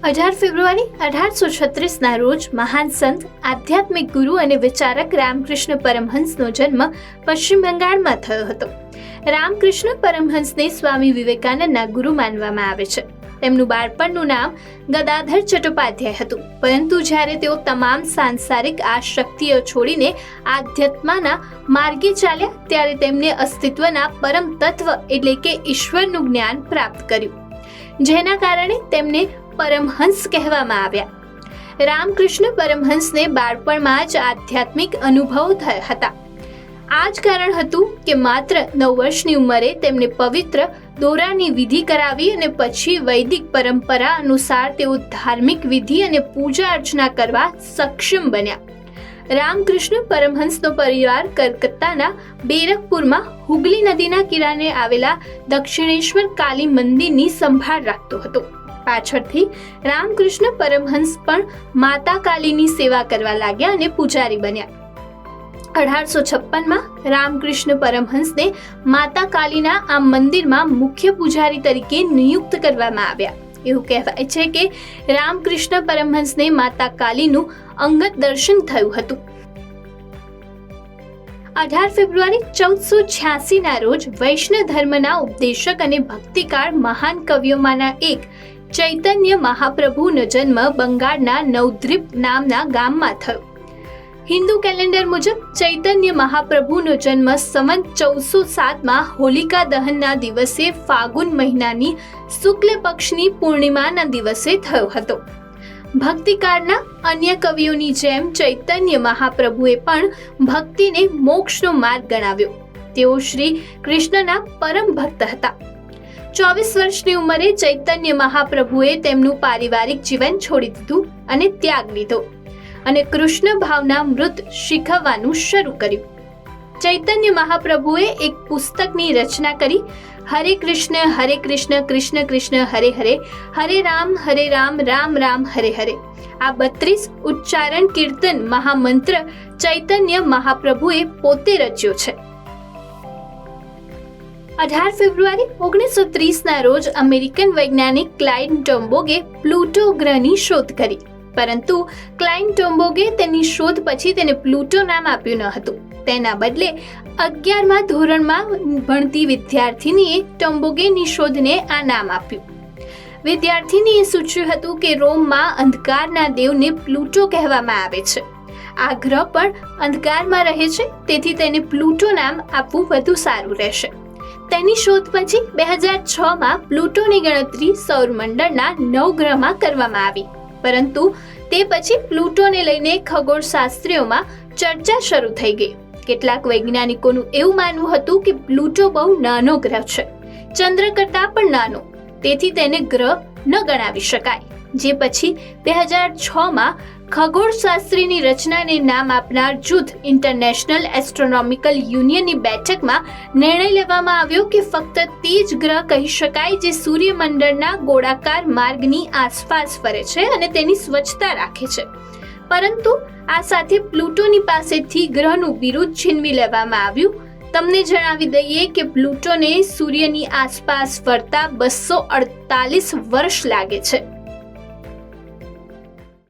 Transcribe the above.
18 ફેબ્રુઆરી 1836ના રોજ મહાન સંત, આધ્યાત્મિક ગુરુ અને વિચારક રામકૃષ્ણ પરમહંસનો જન્મ પશ્ચિમ બંગાળમાં થયો હતો. રામકૃષ્ણ પરમહંસને સ્વામી વિવેકાનંદના ગુરુ માનવામાં આવે છે. તેમનું બાળપણનું નામ ગદાધર ચટ્ટોપાધ્યાય હતું, પરંતુ જ્યારે તેઓ તમામ સાંસારિક આસક્તિઓ છોડીને આધ્યાત્મના માર્ગે ચાલ્યા ત્યારે તેમને અસ્તિત્વના પરમ તત્વ એટલે કે ઈશ્વરનું જ્ઞાન પ્રાપ્ત કર્યું, જેના કારણે તેમને પરમહંસ કહેવામાં આવ્યા. રામકૃષ્ણ પરમહંસને બાળપણમાં જ આધ્યાત્મિક અનુભવો થયા હતા. આ જ કારણ હતું કે માત્ર 9 વર્ષની ઉંમરે તેમને પવિત્ર દોરાની વિધિ કરાવી અને પછી વૈદિક પરંપરા અનુસાર તેઓ ધાર્મિક વિધિ અને પૂજા અર્ચના કરવા સક્ષમ બન્યા. રામકૃષ્ણ પરમહંસનો પરિવાર કલકત્તાના બેરકપુરમાં હુગલી નદીના કિનારે આવેલા દક્ષિણેશ્વર કાલી મંદિરની સંભાળ રાખતો હતો. પાછળથી રામકૃષ્ણ પરમહંસ પણ માતા કાલીની સેવા કરવા લાગ્યા અને પૂજારી બન્યા. 1856માં રામકૃષ્ણ પરમહંસને માતા કાલીના આ મંદિરમાં મુખ્ય પૂજારી તરીકે નિયુક્ત કરવામાં આવ્યા. એવું કહેવાય છે કે રામકૃષ્ણ પરમહંસને માતા કાલીનું અંગત દર્શન થયું હતું. 18 ફેબ્રુઆરી 1486ના રોજ વૈષ્ણવ ધર્મના ઉપદેશક અને ભક્તિકાર મહાન કવિઓમાંના એક ચૈતન્ય મહાપ્રભુનો જન્મ બંગાળના નવદ્વીપ નામના ગામમાં થયો. હિન્દુ કેલેન્ડર મુજબ ચૈતન્ય મહાપ્રભુનો જન્મ સંવત 1407માં હોલિકા દહનના દિવસે ફાગુન મહિનાની શુક્લ પક્ષની પૂર્ણિમાના દિવસે થયો હતો. ભક્તિકાળના અન્ય કવિઓની જેમ ચૈતન્ય મહાપ્રભુએ પણ ભક્તિને મોક્ષનો માર્ગ ગણાવ્યો. તેઓ શ્રી કૃષ્ણના પરમ ભક્ત હતા. 24 વર્ષની ઉંમરે ચૈતન્ય મહાપ્રભુએ તેમનું પારિવારિક જીવન છોડી દીધું અને ત્યાગ લીધો અને કૃષ્ણ ભાવના મૃત શીખવવાનું શરૂ કર્યું. ચૈતન્ય મહાપ્રભુએ એક પુસ્તકની રચના કરી. હરે કૃષ્ણ કૃષ્ણ કૃષ્ણ હરે હરે, હરે રામ રામ રામ હરે હરે. આ 32 ઉચ્ચારણ કીર્તન મહામંત્ર ચૈતન્ય મહાપ્રભુએ પોતે રચ્યો છે. 18 ફેબ્રુઆરી 1930ના રોજ અમેરિકન વૈજ્ઞાનિક ક્લાઇડ ટોમ્બોગે પ્લુટો ગ્રહની શોધ કરી, પરંતુ ક્લાઇડ ટોમ્બોગે તેની શોધ પછી તેને પ્લુટો નામ આપ્યું ન હતું. તેના બદલે 11મા ધોરણમાં ભણતી વિદ્યાર્થીનીએ ટોમ્બોગેની શોધને આ નામ આપ્યું. વિદ્યાર્થીનીએ સૂચવ્યું હતું કે રોમમાં અંધકારના દેવને પ્લુટો કહેવામાં આવે છે. આ ગ્રહ પણ અંધકારમાં રહે છે, તેથી તેને પ્લુટો નામ આપવું વધુ સારું રહેશે. તેની શોધ પછી 2006માં પ્લુટોની ગણતરી સૌરમંડળના 9 ગ્રહમાં કરવામાં આવી, પરંતુ તે પછી પ્લુટોને લઈને ખગોળશાસ્ત્રીઓમાં ચર્ચા શરૂ થઈ ગઈ. કેટલાક વૈજ્ઞાનિકોનું એવું માનવું હતું કે પ્લુટો બહુ નાનો ગ્રહ છે, ચંદ્ર કરતાં પણ નાનો, તેથી તેને ગ્રહ ન ગણાવી શકાય. જે પછી 2006માં ખગોળશાસ્ત્રીની રચનાને નામ આપનાર જૂથ ઇન્ટરનેશનલ એસ્ટ્રોનોમિકલ યુનિયનની બેઠકમાં નિર્ણય લેવામાં આવ્યો કે ફક્ત તે જ ગ્રહ કહી શકાય જે સૂર્યમંડળના ગોળાકાર માર્ગની આસપાસ ફરે છે અને તેની સ્વચ્છતા રાખે છે. પરંતુ આ સાથે પ્લુટોની પાસેથી ગ્રહનું બિરુદ છીનવી લેવામાં આવ્યું. તમને જણાવી દઈએ કે પ્લુટોને સૂર્યની આસપાસ ફરતા 248 વર્ષ લાગે છે.